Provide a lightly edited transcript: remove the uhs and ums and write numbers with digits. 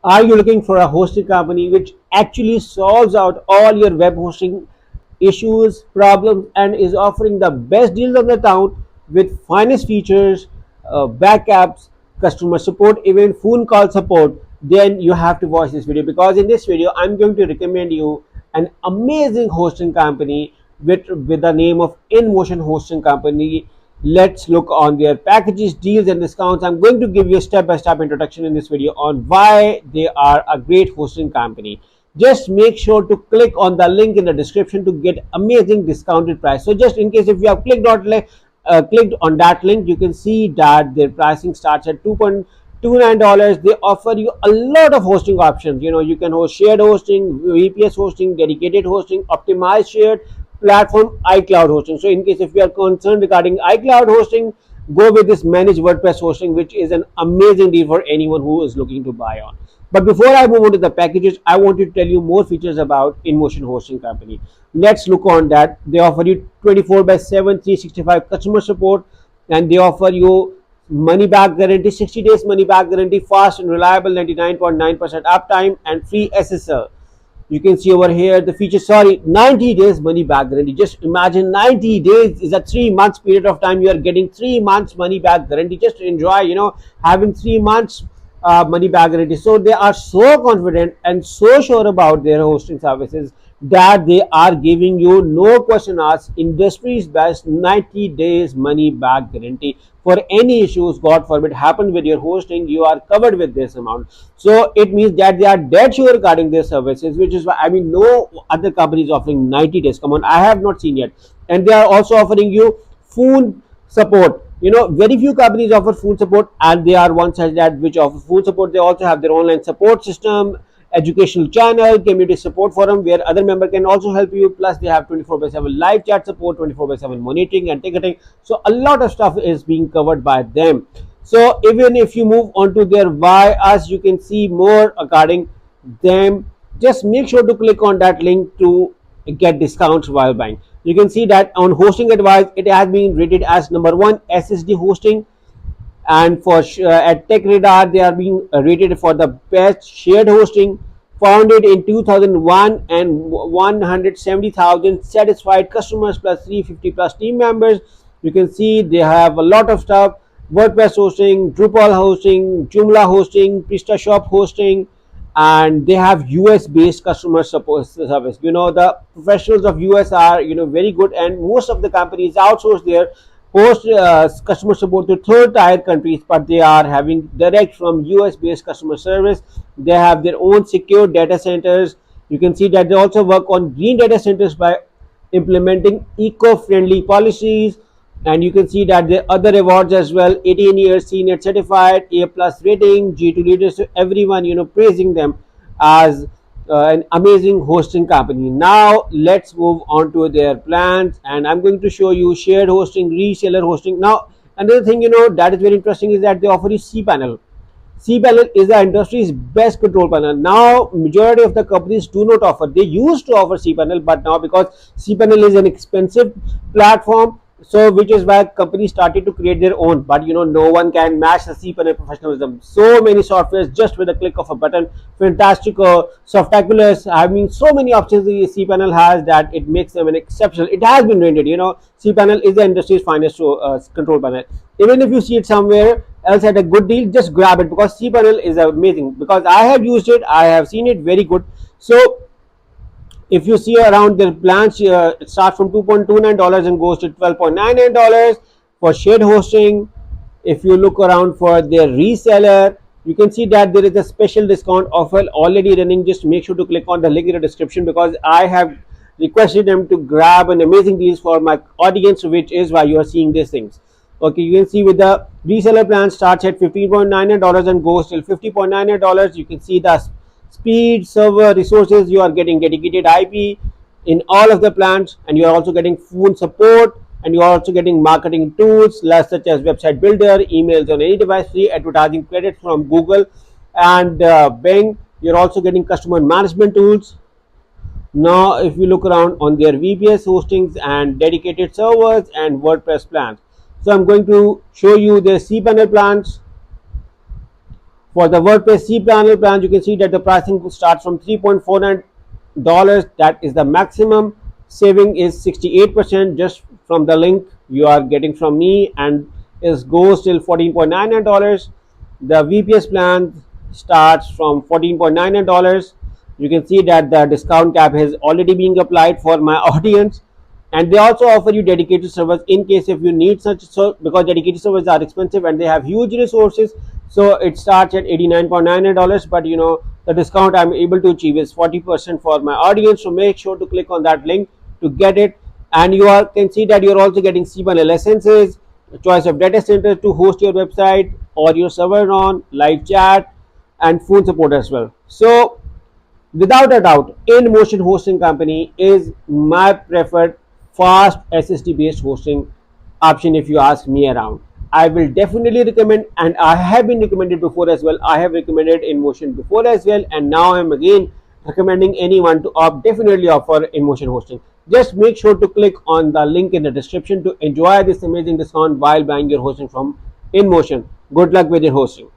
Are you looking for a hosting company which actually solves out all your web hosting issues, problems, and is offering the best deals on the town with finest features, backups, customer support, even phone call support? Then you have to watch this video, because in this video I'm going to recommend you an amazing hosting company with the name of InMotion Hosting Company. Let's look on their packages, deals, and discounts. I'm going to give you a step-by-step introduction in this video on why they are a great hosting company. Just make sure to click on the link in the description to get amazing discounted price. So just in case if you have clicked on that link, you can see that their pricing starts at $2.29. They offer you a lot of hosting options. You can host shared hosting, VPS hosting, dedicated hosting, optimized shared platform, iCloud hosting. So in case if you are concerned regarding iCloud hosting, go with this managed WordPress hosting, which is an amazing deal for anyone who is looking to buy on. But before I move on to the packages, I want to tell you more features about InMotion Hosting Company. Let's look on that. They offer you 24/7 365 customer support, and they offer you money back guarantee, 60 days money back guarantee, fast and reliable 99.9% uptime, and free SSL. You can see over here the feature, sorry, 90 days money back guarantee. Just imagine 90 days is a 3 months period of time. You are getting 3 months money back guarantee. Just enjoy, having 3 months money back guarantee. So they are so confident and so sure about their hosting services that they are giving you no question asked industry's best 90 days money back guarantee. For any issues, god forbid, happen with your hosting, you are covered with this amount. So it means that they are dead sure regarding their services, which is why, I mean, no other company is offering 90 days. Come on, I have not seen yet. And they are also offering you phone support. Very few companies offer phone support, and they are one such that which offer phone support. They also have their online support system, educational channel, community support forum where other member can also help you. Plus they have 24/7 live chat support, 24/7 monitoring and ticketing. So a lot of stuff is being covered by them. So even if you move on to their why us, you can see more regarding them. Just make sure to click on that link to get discounts while buying. You can see that on hosting advice, it has been rated as #1 SSD hosting, and for at Tech Radar they are being rated for the best shared hosting. Founded in 2001 and 170,000 satisfied customers plus 350 plus team members. You can see they have a lot of stuff: WordPress hosting, Drupal hosting, Joomla hosting, PrestaShop hosting, and they have US based customer support service. The professionals of US are very good, and most of the companies outsource their host customer support to third tier countries, but they are having direct from US based customer service. They have their own secure data centers. You can see that they also work on green data centers by implementing eco-friendly policies. And you can see that the other awards as well: 18 years senior certified, A plus rating, G2 leaders. So everyone praising them as an amazing hosting company. Now let's move on to their plans, and I'm going to show you shared hosting, reseller hosting. Now another thing that is very interesting is that they offer you cPanel. cPanel is the industry's best control panel. Now majority of the companies do not offer. They used to offer cPanel, but now because cPanel is an expensive platform, so which is why companies started to create their own. But no one can match the cPanel professionalism. So many softwares just with a click of a button. Fantastic, spectacular. I mean, so many options the cPanel has that it makes them an exceptional. It has been rented. cPanel is the industry's finest control panel. Even if you see it somewhere else at a good deal, just grab it, because cPanel is amazing. Because I have used it, I have seen it, very good. So if you see around their plans, it starts from $2.29 and goes to $12.99 for shared hosting. If you look around for their reseller, you can see that there is a special discount offer already running. Just make sure to click on the link in the description, because I have requested them to grab an amazing deals for my audience, which is why you are seeing these things. Okay, you can see with the reseller plan starts at $15.99 and goes till $50.99. You can see the speed, server resources. You are getting dedicated IP in all of the plans, and you are also getting phone support, and you are also getting marketing tools such as website builder, emails on any device, free advertising credits from Google and Bing. You're also getting customer management tools. Now if you look around on their VPS hostings and dedicated servers and WordPress plans, so I'm going to show you their cPanel plans. For the WordPress cPanel plan, you can see that the pricing starts from $3.49. That is the maximum. Saving is 68% just from the link you are getting from me, and it goes till $14.99. The VPS plan starts from $14.99. You can see that the discount cap has already been applied for my audience, and they also offer you dedicated servers in case if you need such, so because dedicated servers are expensive and they have huge resources. So it starts at $89.99, but the discount I'm able to achieve is 40% for my audience. So make sure to click on that link to get it. And you can see that you're also getting cPanel licenses, choice of data center to host your website or your server on, live chat, and phone support as well. So without a doubt, InMotion hosting company is my preferred fast SSD based hosting option. If you ask me around, I will definitely recommend, and I have been recommended before as well. I have recommended InMotion before as well, and now I'm again recommending anyone to definitely offer InMotion hosting. Just make sure to click on the link in the description to enjoy this amazing discount while buying your hosting from InMotion. Good luck with your hosting.